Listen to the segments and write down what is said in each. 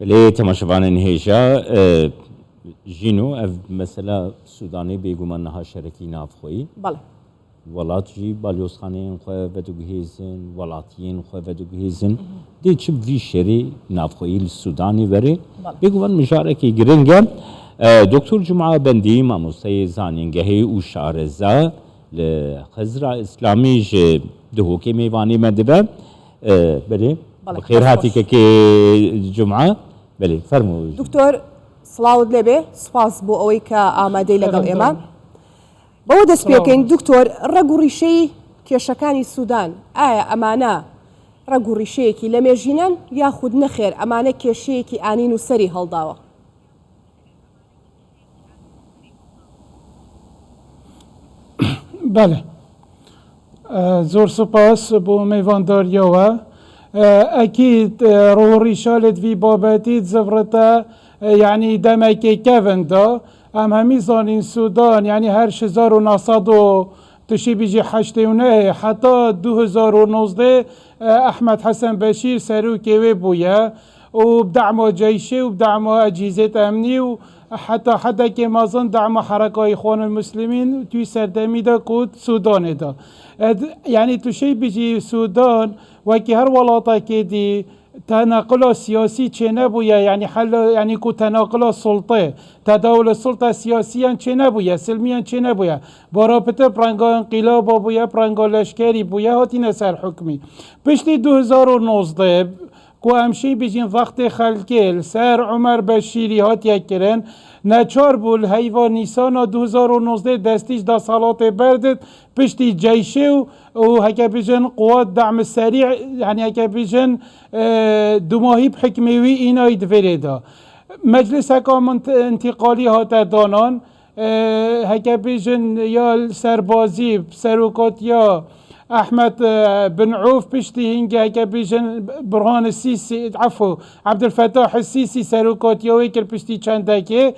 بله تماشاوان هیجا جینو اف مثلا سودانی بیگمان نها شرکی نافخویی بله ولات جی بالیوس خانه خواه بدو گهیزن ولاتیین خواه بدو گهیزن دی چه وی شری نافخویی السودانی وری بیگمان مشارکی گرنگم دکتور جمعه بندی ماموسای زانینگهی و شارزا لخزرا اسلامی جه دهوکی میوانی مدبه بله بخیر هاتی که جمعه بله فرمو دکتۆر سڵاوت لێبێ سپاس بۆ ئەوەی کە ئامادەی لەگەڵ ئێمە بەوە دەست پێکەین دکتۆر ڕەگ و ڕیشەی کێشەکانی سوودان ئایا ئەمانە ڕەگ و ڕیشەیەکی لە مێژینەن یاخود نەخێر ئەمانە کێشەیەکی ئانین و سەری هەڵداوە بله زۆر سپاس بۆ میوانداریەوە ئەکید ڕۆڕیشالت وی بابەتیت زڤڕتە یعنی دەمەکێ کەڤندا ئەم هەمی زانین سوودان یعنی هەر 1900 تشی بیجی 89 حتی 2019 أحمد حسن بشير سەرۆکێ وێ بووە و بدعم جيشي وبدعم أجهزة أمني وحتى حدا كما ظن دعم حركة إخوان المسلمين توي سردمي دا كود سودان دا يعني تشي بيجي سودان وكي هر ولاتا كدي تناقل سياسي چه نبويا يعني حل يعني كو تناقل السلطة تداول السلطة سياسيا چه نبويا سلميا چه نبويا برابطه برانگا انقلاب بويا برانگا لشکری بويا هاتي نسر حكمي بشتي 2019 کو امشی بیجین وقت خلکیل سر عمر بشیری هاتیه کرن نچار بول حیوان نیسان 2019 دستیش دا صالات بردد پشتی جیشه و هکا بیجن قوات دعم سریع یعنی هکا بیجن دوماهی بحکمیوی اینا ایدوره دا مجلس حکام انتقالی هاته دانان هکا بیجن یا سربازی سروکات یا أحمد بن عوف بشتي هنجا هكا بيجن برهان السيسي عفوا عبد الفتاح السيسي سروكات يويكل بشتي چندكي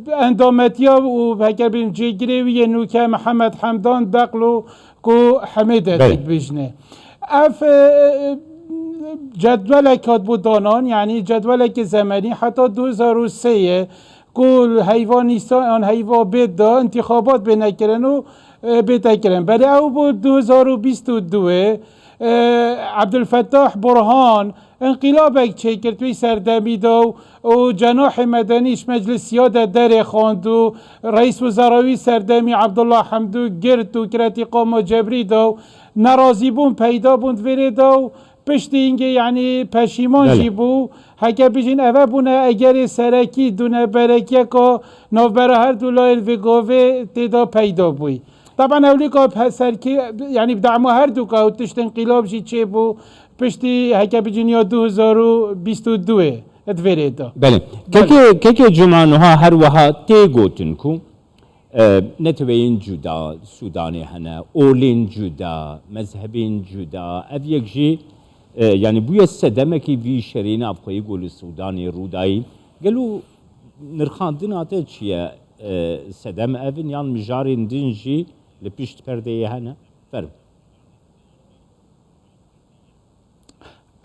اندامتيا وهكا بين جيجري وينوكا محمد حمدان دقلو كو حميدة بيجنه اف جدولك كاتبو دانان يعني جدولك زمني حتى 2003 كل حيوانيستان حيوان بيت دا انتخابات بنكرنو بتكرم بله او بود 2022 عبدالفتاح برهان انقلابك چه کرد توی سردمی دا و جناح مدنیش مجلس سیاده در خواند و رئیس وزراوی سردمی عبدالله حمدو گرد و کرتی قام جبری دا نرازی بون پیدا بوند وره دا پشت اینگه یعنی پشیمان جی بو هکه بیشین اوه بونه اگر سرکی دونه برکیه که نوبره هر دولای الوگاوه تیدا پیدا بوی طبعا اوليكا سركي يعني بدعموا هردوكا وتشت انقلاب جي تشيبو بشتي هكا بجنيا 2022 ادفيريدا بله كيكي جمعانوها هر وها تيغوتنكو نتوين جدا سوداني هنا اولين جدا مذهبين جدا افيك جي يعني بويا السدمكي في شرين افخي يقول السوداني روداي قالوا نرخاندنا تشيا سدم افن يان مجارين دنجي لبيشت پردهی هنه فرم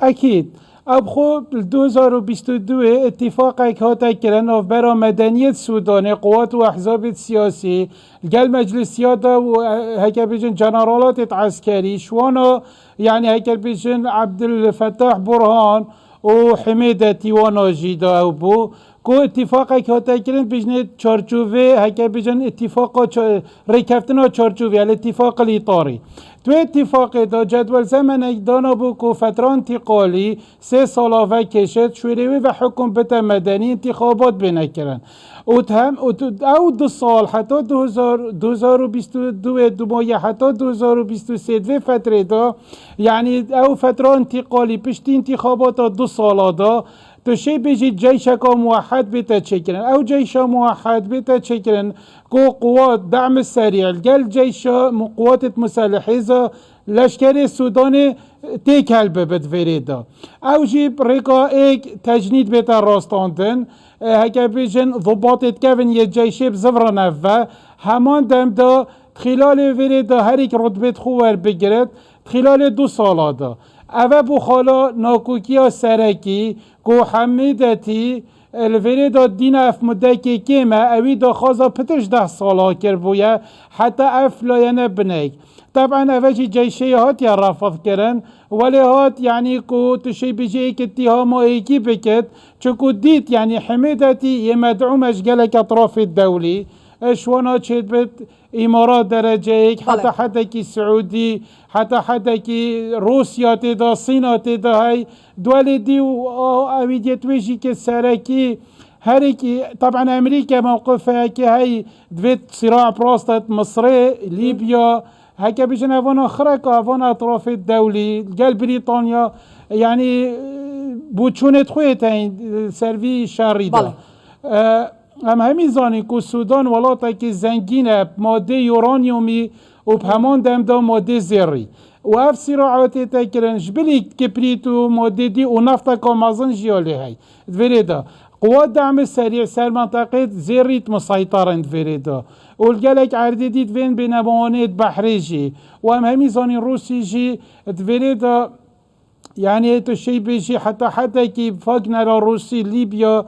اكيد ابخو 2022 اتفاق هاتا كرن برا مدنية السودان قوات واحزاب السياسي قال مجلس سيادة وهكا بيجن جنرالات عسكري شوانا يعني هكا بيجن عبد الفتاح برهان وحميدة تيوانا جيدا او بو کو اتفاقی هاتا کردن بجنه چارچوبه هکه بجن اتفاق ریکفتنا چارچوبه الاتفاق الاطاری تو اتفاق دا جدول زمن دانا بو کو فتره انتقالی 3 ساله کشد شوروی و حکم بتا مدنی انتخابات بنکرن او 2 سال حتی 2022 دومایه حتی 2023 فتره دا یعنی او فتره انتقالی پشتی انتخابات 2 ساله دا تو شی بيجي جيشك موحد بتتشكلن او جيش موحد بتتشكلن كو قوات دعم السريع قال جيش قوات مسلحة لشكر السودان تيك هلبه بتفريدا او جيب رقا ايك تجنيد بتا راستاندن هكا بيجن ضباط كافن يجيش بزفر نفا همان دم دا خلال فريدا هريك رتبه خوار بگرد خلال 2 ساله دا اوه بو خالا ناکوکیا سرکی كو حميدتي الفريدو دينا اف مدكي كيما اوي دو خوزا بتش 10 سالا كربويا حتى اف لا ينبنيك. طبعا افجي جيشي هات يا رافض كرن ولي هات يعني كو تشي بيجي اتهامو ايكي بكت چكو ديت يعني حميدتي يمدعومش قالك اطراف الدولي شوانا تشيت بت امارات درجيك حتى حدا كي سعودي حتى حدا كي روسيا تدا صين تدا هاي دولي دي اويديت ويجي كساركي هريكي. طبعا امريكا موقفها كي هاي دفيت صراع بروستات مصري ليبيا هكا بيجن افونا خرق افونا اطراف الدولي قال بريطانيا يعني بوچونت خويتين سيرفي شاريدا ام همین زانی که سودان ولاتا که زنگینه ماده یورانیومی و بهمان دم دا ماده زیری و اف صراعات تکرن جبلی کبریت و ماده دی و نفتا که مازن جیالی های دوریدا قوات دعم سریع سر منطقه زیریت مسیطرند دوریدا و الگلک عرضی دید وین بینمانید بحری جی و ام همین زانی روسی جی دوریدا يعني تشي بيجي حتى كي فاغنر روسي ليبيا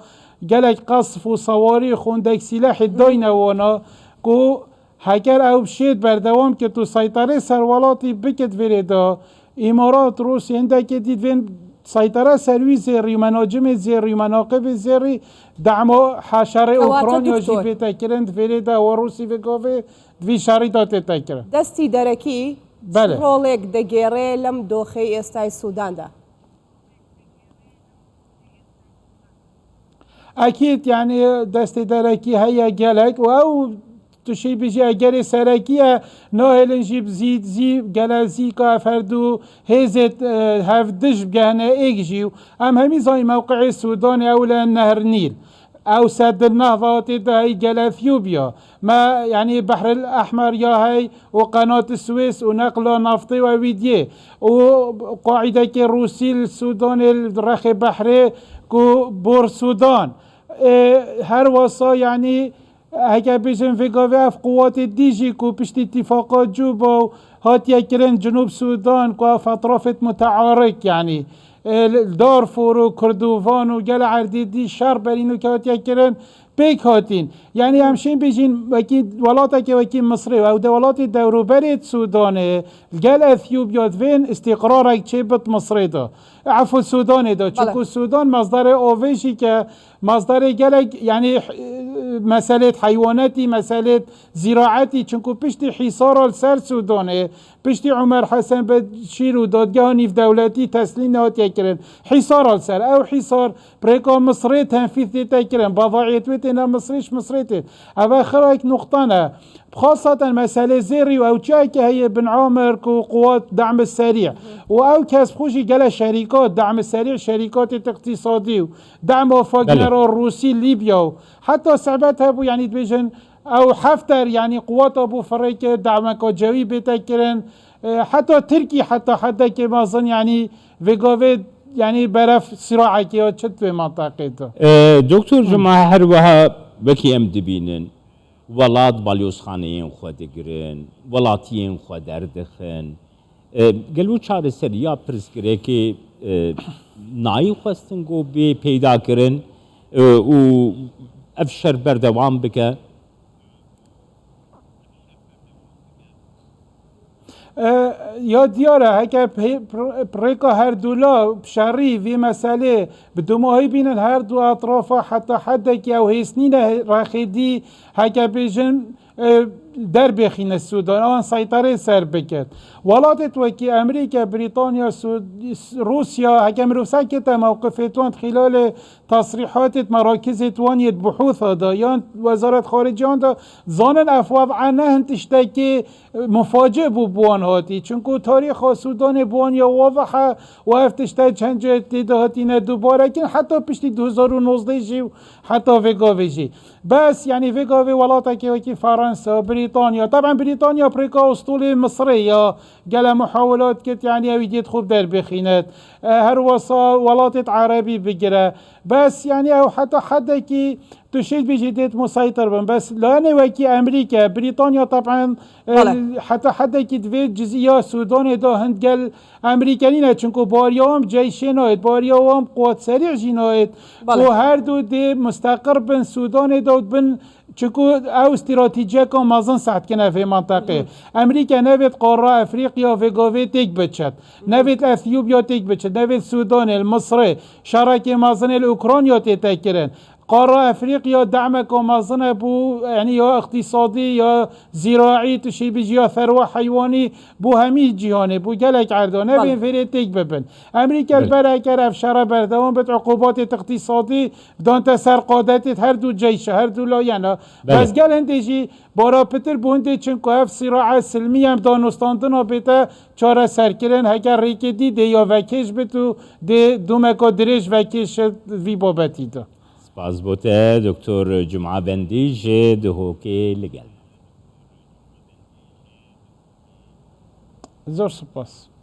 قالك قصف وصواريخ وندك سلاح الداينة وانا كو هكر او بشيت بردوام كي تو سيطرة سروالاتي بكت فريدا امارات روسي عندك ديد فين سيطرة سروي زيري مناجم زيري مناقب زيري دعمو حشر اوكرانيا جي بتاكرند فريدا وروسي بكوفي في شريطات تاكرند دستي دركي روليك دقيري لم دوخي استاي السودان ده اكيد يعني دست دركي هيا جالك او تشي بيجي اجري سركيه نوهل نجيب زي جلازي كافردو هيزت هفدش بجهنا ايجيو ام همي زي موقع السودان اولا نهر النيل او سد النهضة هي جل اثيوبيا ما يعني بحر الاحمر يا هي وقناة السويس ونقل نفطي وويديه وقاعدة الروسي السودان الرخي بحري كو بور سودان هر وصا يعني هكا بيجن في قوة قوات الديجي كو بشت اتفاقات جوبا هات يكرن جنوب سودان كو اطراف متعارك يعني دارفور وكردوفان وجل عردي دي شر برينو كهات يكرن بيك هاتين يعني همشين بيجين وكي ولاتك وكي مصري او دولات الدوروبريت سودان جل اثيوبيا فين استقرارك شبت مصري ده عفو السودان ده چكو السودان مصدر اوفيشي که مصدر جلك يعني مسألة حيواناتي مسألة زراعتي چونكو پشتی حصار السر سودانه پشتی عمر حسن بشير و دادگاه في دولتي تسليم نهات يكرن حصار السر او حصار بريكا مصري تنفيذ تكرن بضاعيت ويتنا مصريش مصريتين اما خرايك نقطنا خاصة مسألة زيري او تشاكي هي بن عامر قوات دعم السريع او كسب خوشي قال شركات دعم السريع شركات اقتصادي دعم فاغنر الروسي ليبيا حتى صعبتها ابو يعني بيجن او حفتر يعني قوات ابو فريق دعمك جوي بتكرن حتى تركي حتى كما ظن يعني فيغوفيد يعني برف صراعك يا تشت في منطقته دكتور جماعة هروها بكي ام دبينن ولات باليوسخانيين خو دگرن ولاتيين خو دردخن گلو چاره سر یا پرسکره که نای خواستن گو بی پیدا کرن و افشر بردوام بکه یا دیاره هکه پریکا هر دولا شری وی مسئله بدوماهی بینن هر دو اطرافا حتی حد که او هیسنین راخیدی هکه بیجن در بخین السودان آن سيطرة سر بكت ولاتت وكي أمريكا بريطانيا روسيا هكام روساكتا موقفتوان خلال تصريحات مراكز توانية بحوث دايان وزارة خارجية دا زانن أفواب عنه تشتكي مفاجئ بوان هاتي چونكو تاريخ السودان بوان يا واضحة وهف تشتكي چنجة تدهاتين دوباره كن حتى بشتي 2019 جي حتى فيغاوي جي بس يعني فيغاوي ولاتك وكي فرنسا بريطانيا طبعا بريطانيا بريكا اسطول مصرية قال محاولات كت يعني اويديت خوب در بخينات هر وصا ولاتت عربي بقرا بس يعني او حتى حدا كي تشيل بيجي مسيطر بن بس لا نوكي أمريكا بريطانيا طبعا حتى كتفي جزئية السودان دا هند قال أمريكانينا چونكو باريوام جيشينايت باريوام قوات سريع جينايت وهر دو دي مستقر بن سودان دا بن چونكو او استراتيجية كان مازن ساعت كنا في منطقة أمريكا نفت قارة أفريقيا في قوة تيك بتشت نفت أثيوبيا تيك بتشت نفت السودان المصري شراكة مازن الأوكرانيا تتكرن قارة أفريقيا دعمك ومازن بو يعني يا اقتصادي يا زراعي تشي بيجي يا ثروة حيواني بو همي جهاني بو جلك عردان نبين فيري تيك ببن أمريكا البركة أفشار بردوان بت عقوبات اقتصادي بدون تسر قادت هر دو جيش هر دو لا يعني بس قال هندجي بارا بتر بو هندي چنكو اف صراع سلمي هم دانستاندنا بيتا چاره سرکرن هکر ریکه دی ده یا وکش بتو ده دومکا درش وکش وی بابتی دا سپاس بوده دکتر جمعه بندیج دهوکه لگل زور سپاس